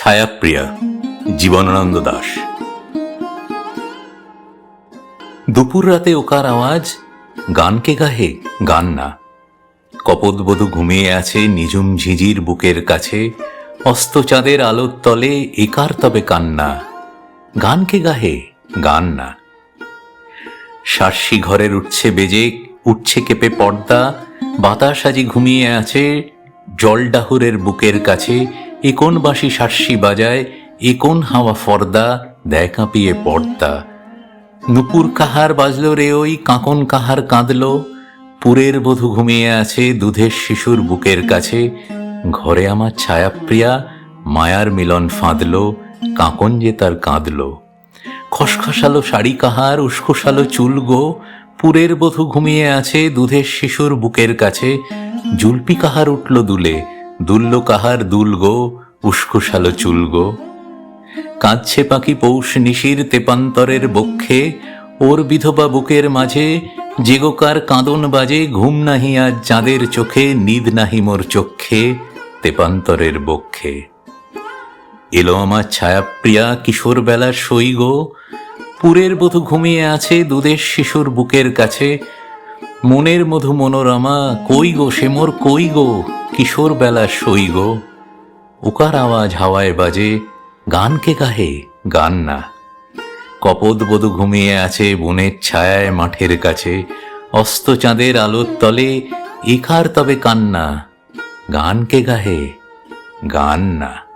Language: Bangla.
ছায়াপ্রিয়া, জীবনানন্দ দাশ। দুপুর রাতে ওকার আওয়াজ, গান কে গাহে? গান না। কপোতবধূ ঘুমিয়ে আছে নিঝুম ঝিঝির বুকের কাছে, অস্ত চাঁদের আলোর তলে একার তবে কান্না। গান কে গাহে? গান না। শার্শি ঘরের উঠছে বেজে, উঠছে কেঁপে পর্দা, বাতাস আজি ঘুমিয়ে আছে জলডাহুরের বুকের কাছে। এ কোন বাঁশি শার্শি বাজায়, এ কোন হাওয়া ফর্দা, দেয় কাঁপিয়ে পর্দা। নুপুর কাহার বাজলো রে ওই, কাঁকন কাহার কাঁদলো, পুরের বধূ ঘুমিয়ে আছে দুধের শিশুর বুকের কাছে। ঘরে আমার ছায়াপ্রিয়া, মায়ার মিলন ফাঁদলো, কাঁকন যে তার কাঁদলো। খসখসালো শাড়ি কাহার, উস্কোসালো চুল গো, পুরের বধূ ঘুমিয়ে আছে দুধের শিশুর বুকের কাছে। জুলপি কাহার উঠল দুলে, দুলল কাহার দুল গো, উস্কোসালো চুল গো। কাঁদছে পাখি পৌষ নিশির তেপান্তরের বক্ষে, ওর বিধবা বুকের মাঝে জেগোকার কাঁদন বাজে। ঘুম নাহি আজ চাঁদের চোখে, নিদ নাহি মোর চক্ষে, তেপান্তরের বক্ষে। এলো আমার ছায়াপ্রিয়া, কিশোর বেলার সই গো, পুরের বধূ ঘুমিয়ে আছে দুধের শিশুর বুকের কাছে। মনের মধু মনোরমা, কই গো সে মোর কই গো, কিশোর বেলার সই গো। ওকার আওয়াজ হাওয়ায় বাজে, গান কে গাহে? গান না। কপোতবধূ ঘুমিয়ে আছে বনের ছায়ায় মাঠের কাছে, অস্ত চাঁদের আলোর তলে একার তবে কান্না। গান কে গাহে? গান না।